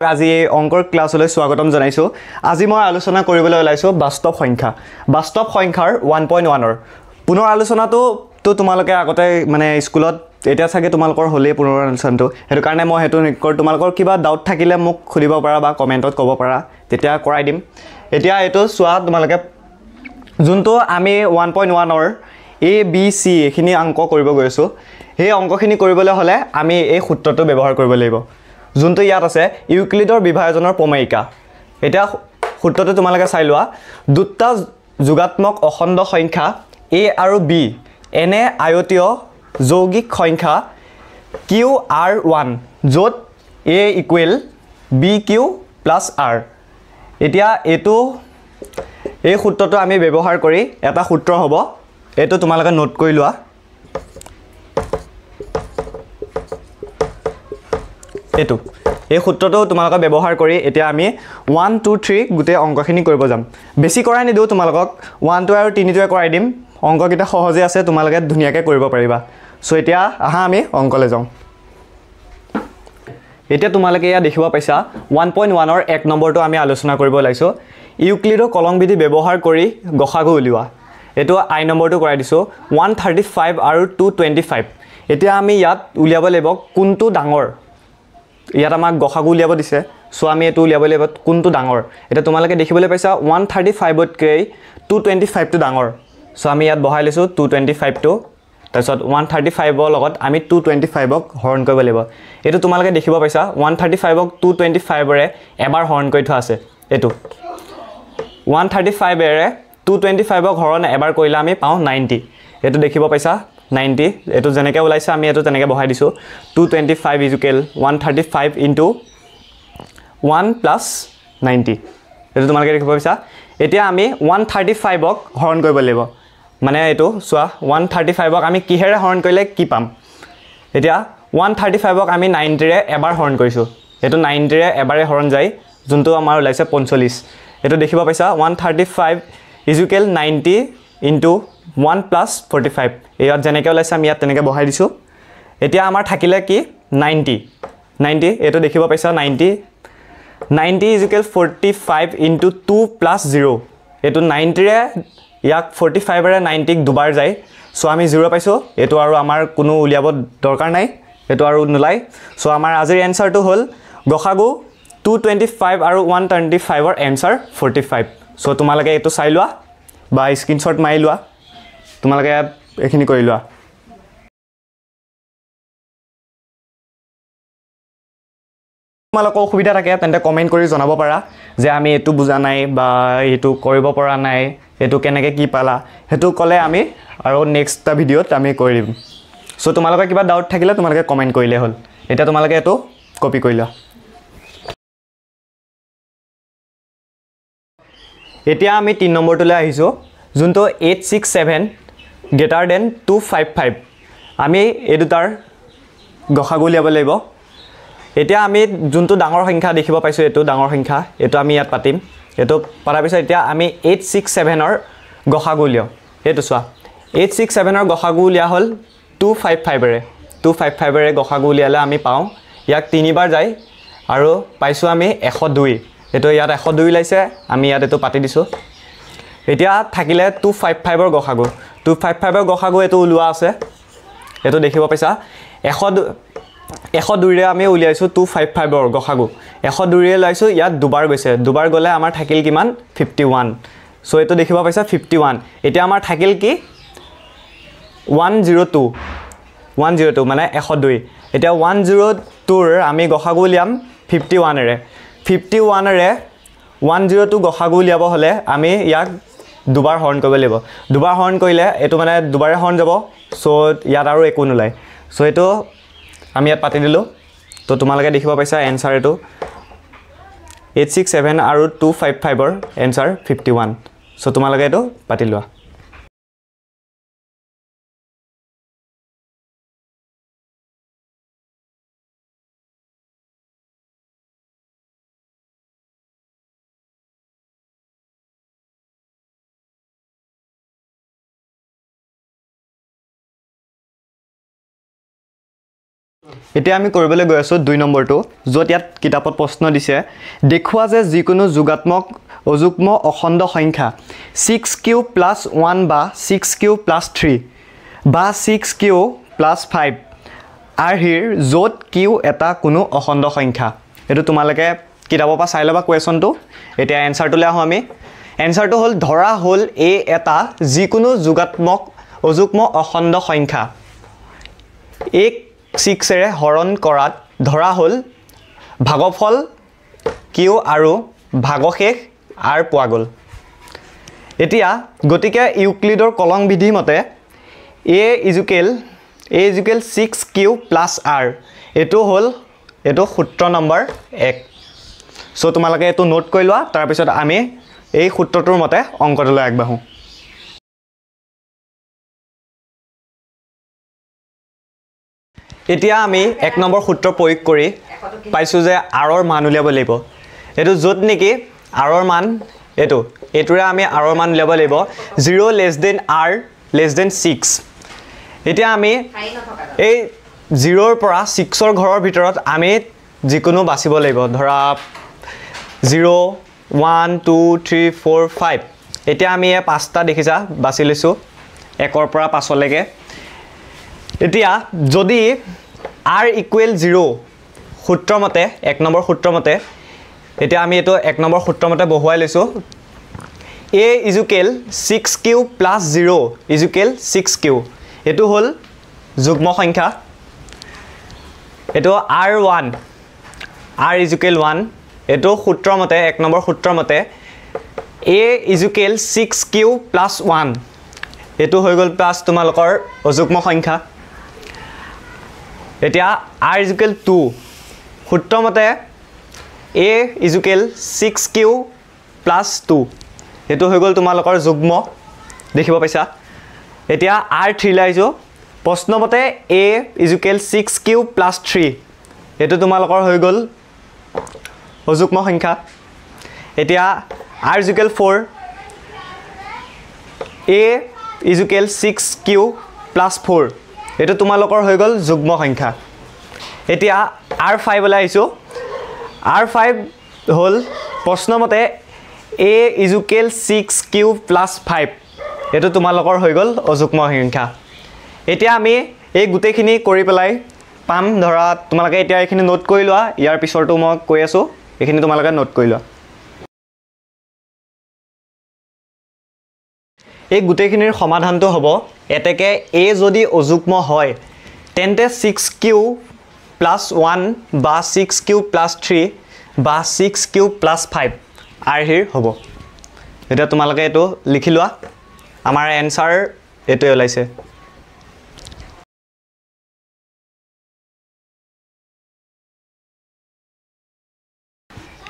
আজি এই অংকৰ ক্লাছলৈ স্বাগতম জনাইছো। আজি মই আলোচনা কৰিবলৈ ওলাইছো বাস্তৱ সংখ্যা। বাস্তৱ সংখ্যাৰ 1.1ৰ পুনৰ আলোচনাটো তো তোমালোকে আগতে মানে স্কুলত এতিয়া চাগে তোমালোকৰ হলে পুনৰ আলোচনাটো হেতু কাৰণে মই হেতু নিকৰ তোমালোকৰ কিবা ডাউট থাকিলে মোক খুলিব পাৰা বা কমেন্টত ক'ব পাৰা তেতিয়া কৰাই দিম। এতিয়া এটো সোৱা তোমালোকে যোনটো আমি 1.1ৰ a b c এখিনি অংক কৰিব গৈছো। এই অংকখিনি কৰিবলৈ হলে আমি এই সূত্ৰটো ব্যৱহাৰ কৰিব লাগিব। যোনটো ইয়াত আছে ইউক্লিডৰ বিভাজনৰ প্ৰমেয়িকা। এটা সূত্ৰটো তোমালোকে চাই লোৱা। দুটা যোগাত্মক অখণ্ড সংখ্যা a আৰু b এনে আয়তীয় যৌগিক সংখ্যা qr1 যত a ইকুৱেল bq + r। এতিয়া এটো এই সূত্ৰটো আমি ব্যৱহাৰ কৰি এটা সূত্ৰ হ'ব। এটো তোমালোকে নোট কৰি লোৱা। এটো এই সূত্ৰটো তোমালোকে ব্যৱহাৰ কৰি এতিয়া আমি 1 2 3 গুটে অংকখিনি কৰিব যাম। বেছি কৰাই নিদিও তোমালোকক 1 2 আৰু 3 2 কৰাই দিম। অংককিটা সহজে আছে তোমালোকে ধুনিয়াকে কৰিব পাৰিবা। সো এতিয়া আহা আমি অংকলে যাম। এতিয়া তোমালোকে ইয়া দেখিব পাইছা 1.1ৰ 1 নম্বৰটো আমি আলোচনা কৰিব লাইছো। ইউক্লিডৰ কলম বিধি ব্যৱহাৰ কৰি গসাগু উলিওৱা। এটো আই নম্বৰটো কৰাই দিছো 135 আৰু 225। এতিয়া আমি ইয়াত উলিয়াব লাগিব কোনটো ডাঙৰ। ইয়াত আমাক গসাগু উলিয়াব দিছে। সো আমি এটো উলিয়াব লাগিব কোনটো ডাঙৰ। এটা তোমালোকে দেখিবলৈ পাইছা 135 তকৈ 225 টো ডাঙৰ। সো আমি ইয়াত বহাই লৈছো 225 টো। তাৰছত 135 ৰ লগত আমি 225 ক হৰণ কৰিব লাগিব। এটো তোমালোকে দেখিব পাইছা 135 ক 225 ৰে এবাৰ হৰণ কৰি থোৱা আছে। এটো 135 ৰে 225 ক হৰণ এবাৰ কৰিলে আমি পাও 90। এটো দেখিব পাইছা 90। এটো জেনেকে ওলাইছে আমি এটো তেনেকে বহাই দিছো 225 135 * 1 + 90। এটো তোমালোকে দেখিব পাইছা। এতিয়া আমি 135 ক হৰণ কৰিব লাগিব। মানে এটো সোৱা 135 ক আমি কিহেৰে হৰণ কৰিলে কি পাম। এতিয়া 135 ক আমি 90 ৰে এবাৰ হৰণ কৰিছো। এটো 90 ৰে এবাৰে হৰণ যায় যোনটো আমাৰ ওলাইছে 45। এটো দেখিব পাইছা 135 = 90 * 1 + 45। ইয়াত জেনেকে ওলাইছে আমি ইয়াত তেনেকে বহাই দিছো। এতিয়া আমাৰ থাকিলে কি 90 90। এটো দেখিব পাইছা 90 = 45 * 2 + 0। এটো 90 ৰে ইয়াক 45 ৰে 90 ক দুবাৰ যায়। সো আমি 0 পাইছো। এটো আৰু আমাৰ কোনো উলিয়াব দৰকাৰ নাই। এটো আৰু নুলাই। সো আমাৰ আজিৰ এনসাৰটো হ'ল গসাগু 225 আৰু 125 ৰ এনসাৰ 45। সো তোমালোকে এটো চাই লোৱা বা স্ক্ৰিনশ্বট মাৰি লোৱা। তোমালোকে এখিনি কৰি লোৱা। তোমালোকৰ অসুবিধা থাকে তেন্তে কমেন্ট কৰি জনাব পাৰা যে আমি এটো বুজা নাই বা এটো কৰিব পৰা নাই এটো কেনেকে কি পালা হেতু কলে আমি আৰু নেক্সট টা ভিডিওত আমি কৰি দিম। সো তোমালোকৰ কিবা ডাউট থাকিলে তোমালোকে কমেন্ট কৰিলে হ'ল। এতিয়া তোমালোকে এটো কপি কৰি লোৱা। এতিয়া আমি 3 নম্বৰটোলৈ আহিছো যোনটো 867 > 255। আমি এই দুটাৰ গসাগু উলিয়াব লাগিব। এতিয়া আমি যোনটো ডাঙৰ সংখ্যা দেখিব পাইছো এটো ডাঙৰ সংখ্যা এটো আমি ইয়াত পাতিম। এটো পাৰা পিছত এতিয়া আমি 867 ৰ গসাগু উলিয়াও। এটো সোৱা 867 ৰ গসাগু উলিয়া হ'ল 255 ৰে 255 ৰে গসাগু উলিয়ালে আমি পাও ইয়াক 3 বাৰ যায় আৰু পাইছো আমি 102। এটো ইয়াত 102 লাইছে আমি ইয়াত এটো পাতি দিছো। এতিয়া থাকিলে 255 ৰ গসাগু 255 ৰ গসাগু এটো উলোৱা আছে। এটো দেখিব পাইছা 102 ৰে আমি উলিয়াইছো 255 ৰ গসাগু 102 ৰে লাইছো ইয়াত দুবাৰ গৈছে। দুবাৰ গলে আমাৰ থাকিল কিমান 51। সো এটো দেখিব পাইছা 51। এতিয়া আমাৰ থাকিল কি 102 মানে 102। এতিয়া 102 ৰ আমি গসাগু উলিয়াম 51 ৰে 51 ৰে 102 গসাগু উলিয়াব হলে আমি ইয়াক দুবাৰ হৰণ কৰিব লাগিব। দুবাৰ হৰণ কৰিলে এটো মানে দুবাৰে হৰণ যাব। সো ইয়াত আৰু একো নলাই। সো এটো আমি ইয়াত পাতি দিলো। তো তোমালোকে দেখিব পাইছা এনসাৰ এটো 867 আৰু 255 ৰ এনসাৰ 51। সো তোমালোকে এটো পাতি লোৱা। এতিয়া আমি কৰিবলৈ গৈ আছোঁ 2 নম্বৰটো, য'ত ইয়াত কিতাপত প্ৰশ্ন দিছে, দেখুওৱা যে যিকোনো যোগাত্মক অযুগ্ম অখণ্ড সংখ্যা 6q + 1 বা 6q + 3 বা 6q + 5 আৰ্হিৰ য'ত q এটা কোনো অখণ্ড সংখ্যা। এইটো তোমালোকে কিতাপৰ পৰা চাই ল'বা কুৱেশ্যনটো। এতিয়া এনচাৰটোলৈ আহোঁ আমি। এনচাৰটো হ'ল, ধৰা হ'ল a এটা যিকোনো যোগাত্মক অযুগ্ম অখণ্ড সংখ্যা এক 6ৰে হৰণ কৰাত ধৰা হ'ল ভাগফল q আৰু ভাগশেষ r পোৱা গ'ল। এতিয়া গতিকে ইউক্লিডৰ কলং বিধি মতে a = 6q + r এইটো সূত্ৰ নম্বৰ 1। চ' তোমালোকে এইটো নোট কৰি লোৱা, তাৰপিছত আমি এই সূত্ৰটোৰ মতে অংকটোলৈ আগবাঢ়োঁ। এতিয়া আমি 1 নম্বৰ সূত্ৰ প্ৰয়োগ কৰি পাইছোঁ যে আৰৰ মান উলিয়াব লাগিব। এইটো য'ত নেকি আৰৰ মান এইটোৰে আমি আৰৰ মান উলিয়াব লাগিব 0 r < 6। এতিয়া আমি এই 0ৰ পৰা 6ৰ ঘৰৰ ভিতৰত আমি যিকোনো বাচিব লাগিব। ধৰা 0 1 2 3 4 5। এতিয়া আমি এই 5টা দেখিছা বাছি লৈছোঁ 1ৰ পৰা 5লৈকে। এতিয়া যদি r = 0 সূত্ৰমতে 1 নম্বৰ সূত্ৰমতে, এতিয়া আমি এইটো 1 নম্বৰ সূত্ৰমতে বহুৱাই লৈছোঁ। a = 6q + 0 = 6q। এইটো হ'ল যুগ্ম সংখ্যা। এইটো r1 = 1। এইটো সূত্ৰমতে 1 নম্বৰ সূত্ৰমতে a = 6q + 1। এইটো হৈ গ'ল প্লাছ তোমালোকৰ অযুগ্ম সংখ্যা। এতিয়া r = 2 সূত্ৰমতে a = 6q + 2। এইটো হৈ গ'ল তোমালোকৰ যুগ্ম, দেখিব পাইছা। এতিয়া r3 লৈ আহিছোঁ। প্ৰশ্নমতে a = 6q + 3। এইটো তোমালোকৰ হৈ গ'ল অযুগ্ম সংখ্যা। এতিয়া r = 4 a = 6q + 4। এইটো তোমালোকৰ হৈ গ'ল যুগ্ম সংখ্যা। এতিয়া r5 লৈ আহিছোঁ। r5 হ'ল প্ৰশ্নমতে a = 6q + 5। এইটো তোমালোকৰ হৈ গ'ল অযুগ্ম সংখ্যা। এতিয়া আমি এই গোটেইখিনি কৰি পেলাই পাম। ধৰা তোমালোকে এতিয়া এইখিনি নোট কৰি লোৱা, ইয়াৰ পিছৰটো মই কৈ আছোঁ, এইখিনি তোমালোকে নোট কৰি লোৱা। এই গোটেইখিনিৰ সমাধানটো হ'ব এতেকে a যদি অযুগ্ম হয় তেন্তে 6q + 1 বা 6q + 3 বা 6q + 5 আৰ্হিৰ হ'ব। এতিয়া তোমালোকে এইটো লিখি লোৱা। আমাৰ এনচাৰ এইটোৱে ওলাইছে।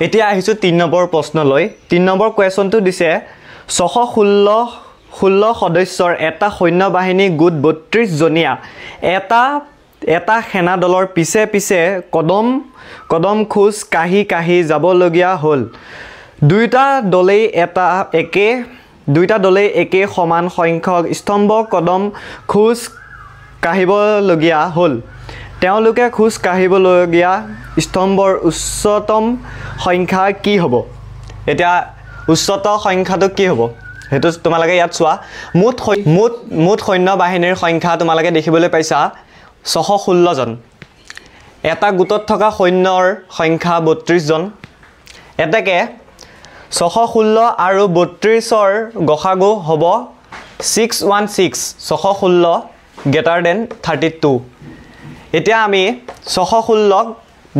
এতিয়া আহিছোঁ 3 নম্বৰ প্ৰশ্নলৈ। 3 নম্বৰ কুৱেশ্যনটো দিছে 616 সদস্যৰ এটা সৈন্য বাহিনী গোট 32 জনীয়া এটা সেনা দলৰ পিছে পিছে কদম খোজ কাঢ়ি যাবলগীয়া হ'ল। দুয়োটা দলেই একে সমান সংখ্যক স্তম্ভ কদম খোজ কাঢ়িবলগীয়া হ'ল। তেওঁলোকে খোজ কাঢ়িবলগীয়া স্তম্ভৰ উচ্চতম সংখ্যা কি হ'ব? এতিয়া উচ্চতম সংখ্যাটো কি হ'ব সেইটো তোমালোকে ইয়াত চোৱা। মুঠ সৈন্য বাহিনীৰ সংখ্যা তোমালোকে দেখিবলৈ পাইছা 616 জন। এটা গোটত থকা সৈন্যৰ সংখ্যা 32 জন। এতেকে 616 আৰু 32ৰ গসাগু হ'ব 616। 616 > 32। এতিয়া আমি 616ক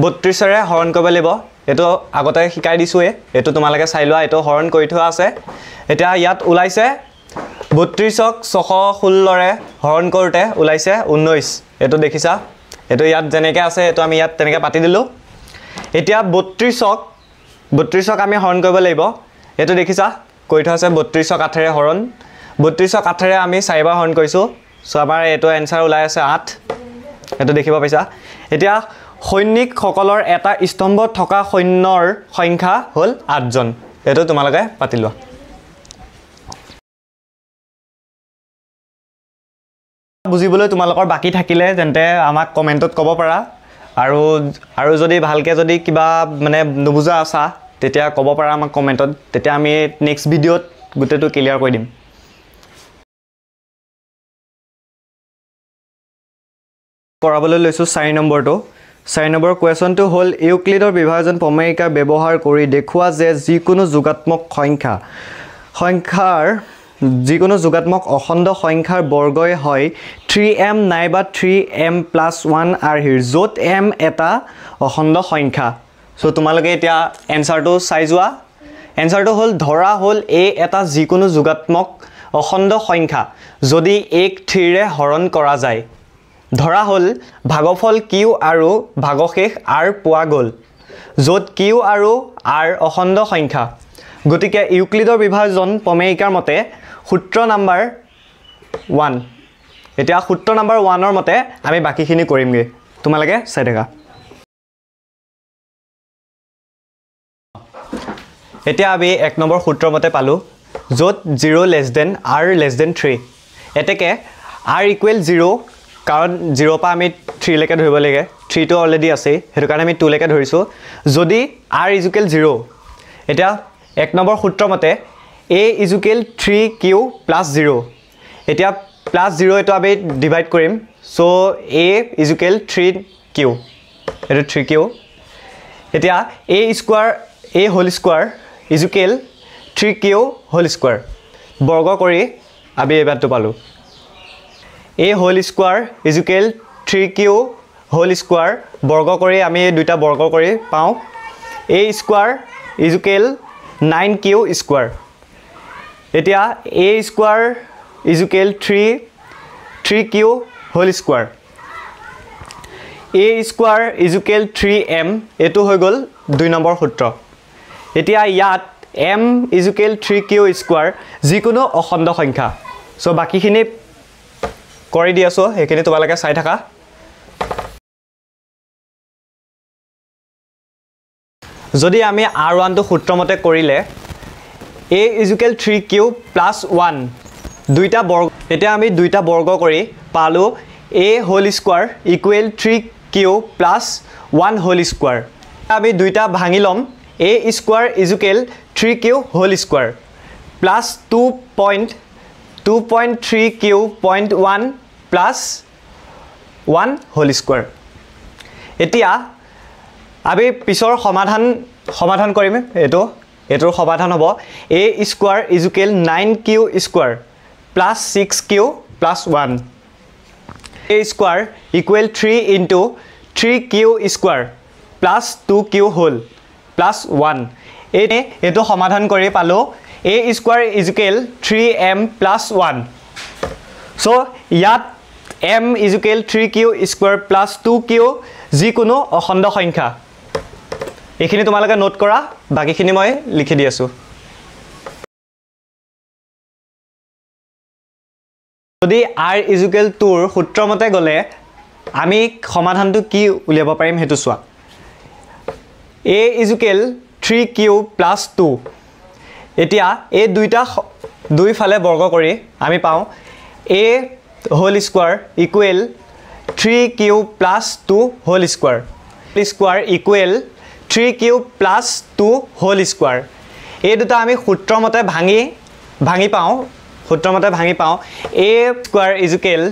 32ৰে হৰণ কৰিব লাগিব। এইটো আগতে শিকাই দিছোঁৱে, এইটো তোমালোকে চাই লোৱা, এইটো হৰণ কৰি থোৱা আছে। এতিয়া ইয়াত ওলাইছে 32ক 616ৰে হৰণ কৰোঁতে ওলাইছে 19। এইটো দেখিছা, এইটো ইয়াত যেনেকৈ আছে এইটো আমি ইয়াত তেনেকৈ পাতি দিলোঁ। এতিয়া 32ক আমি হৰণ কৰিব লাগিব। এইটো দেখিছা কৰি থোৱা আছে 32ক 8ৰে হৰণ। 32ক 8ৰে আমি 4বাৰ হৰণ কৰিছোঁ। চ' আমাৰ এইটো এনচাৰ ওলাই আছে 8। এইটো দেখিব পাইছা। এতিয়া সৈনিকসকলৰ এটা স্তম্ভত থকা সৈন্যৰ সংখ্যা হ'ল 8 জন। এইটো তোমালোকে পাতি লোৱা। বুজিবলৈ তোমালোকৰ বাকি থাকিলে তেন্তে আমাক কমেন্টত ক'ব পাৰা আৰু যদি ভালকে যদি কিবা মানে নুবুজা আছা তেতিয়া ক'ব পাৰা আমাক কমেন্টত তেতিয়া আমি নেক্সট ভিডিঅ'ত গুটেটো ক্লিয়াৰ কৰি দিম কৰাবলৈ লৈছো 4 নম্বৰটো 4 নম্বৰ কোৱেশ্যনটো হ'ল ইউক্লিডৰ বিভাজন প্ৰমেয়িকা ব্যৱহাৰ কৰি দেখুৱা যে যিকোনো যোগাত্মক সংখ্যাৰ যিকোনো যোগাত্মক অখণ্ড সংখ্যাৰ বৰ্গই হয় 3m নাইবা 3m+1 আৰ্হিৰ য'ত m এটা অখণ্ড সংখ্যা সো তোমালোকে এতিয়া এনসাৰটো চাই যোৱা এনসাৰটো হ'ল ধৰা হ'ল a এটা যিকোনো যোগাত্মক অখণ্ড সংখ্যা যদি 1 ৰে হৰণ কৰা যায় ধৰা হ'ল ভাগফল q আৰু ভাগশেষ r পোৱা গ'ল য'ত q আৰু r অখণ্ড সংখ্যা গতিকে ইউক্লিডৰ বিভাজন প্ৰমেয়িকাৰ মতে সূত্ৰ নম্বৰ 1 এতিয়া সূত্ৰ নম্বৰ 1 ৰ মতে আমি বাকিখিনি কৰিমগে তোমালোকে চাই থাকা এতিয়া আমি 1 নম্বৰ সূত্ৰৰ মতে পালো য'ত 0 less than r less than 3 এতেকে r ইকুৱেল 0 কাৰণ 0 পা আমি 3 লৈকে ধৰিব লাগে 3 টো অলৰেডি আছে হেতু কাৰণে আমি 2 লৈকে ধৰিছো যদি r ইকুৱেল 0 এতিয়া 1 নম্বৰ সূত্ৰৰ মতে a ইকুৱেল 3q + 0 এতিয়া +0 এটো আমি ডিভাইড কৰিম সো a ইকুৱেল 3q এটো 3q এতিয়া a square a whole square equal 3q whole square বৰ্গ কৰি আমি এবাৰটো পালো a whole square equal 3q whole square বৰ্গ কৰি আমি দুটা বৰ্গ কৰি পাও a square equal 9q square এতিয়া a square equal 3q whole square a square equal 3m এটো হৈ গল 2 নম্বৰ সূত্ৰ এতিয়া ইয়াত m ইকুৱেল 3q স্কয়াৰ যিকোনো অখণ্ড সংখ্যা সো বাকিখিনি কৰি দিয়াছো এখিনি তোমালোকে চাই থাকা যদি আমি r1 টো সূত্ৰমতে কৰিলে a ইকুৱেল 3q + 1 দুইটা বৰ্গ এতিয়া আমি দুইটা বৰ্গ কৰি পালো a whole square equal 3q + 1 whole square আমি দুইটা ভাঙি লম a square equal 3q whole square plus 2.3q.1 plus 1 whole square এতিয়া আমি পিছৰ সমাধান কৰিম এটোৰ সমাধান হ'ব a square equal 9q square plus 6q plus 1 a square equal 3 into 3q square plus 2q whole plus 1 এটো সমাধান কৰি পালো a square equal 3m plus 1 so ইয়াত m equal 3q square plus 2q যিকোনো অখণ্ড সংখ্যা এখিনি তোমালোকে নোট কৰা বাকিখিনি মই লিখি দি আছো যদি r ইকুৱেল 2 ৰ সূত্ৰমতে গলে আমি সমাধানটো কি উলিয়াব পাৰিম হেতু চোৱা a ইকুৱেল 3q + 2 এতিয়া এই দুইটা দুই ফালে বৰ্গ কৰি আমি পাও a whole square equal 3q + 2 whole square equal 3q + 2 whole square এই দুটা আমি সূত্ৰমতে ভাঙি পাও a square equal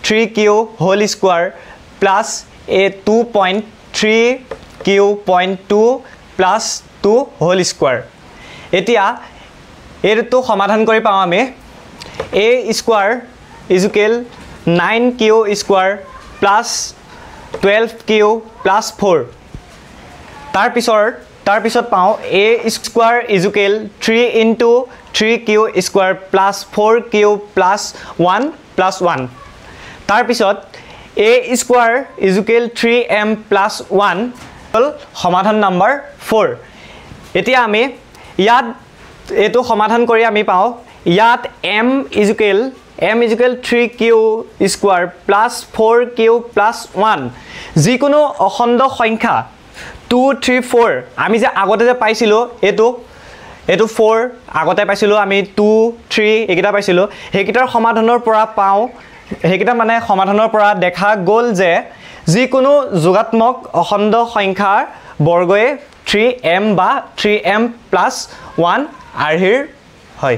3q whole square plus a 2.3q.2 plus 2 whole square এতিয়া এটো সমাধান কৰি পাও আমি a square equal 9q square plus 12q plus 4 তাৰ পিছত পাও a square equal 3 into 3q square plus 4q plus 1 plus 1 তাৰ পিছত a square equal 3m plus 1 হল সমাধান নম্বৰ 4 এতিয়া আমি ইয়াত এটো সমাধান কৰি আমি পাও ইয়াত m equal 3q square plus 4q plus 1 যিকোনো অখণ্ড সংখ্যা 2 3 4 আমি যে আগতে যে পাইছিলো এটো 4 আগতে পাইছিলো আমি 2 3 একিটা পাইছিলো হেকিটাৰ সমাধানৰ পৰা পাও সেইকেইটা মানে সমাধানৰ পৰা দেখা গ'ল যে যিকোনো যোগাত্মক অখণ্ড সংখ্যাৰ বৰ্গই 3m বা 3m + 1 আৰ্হিৰ হয়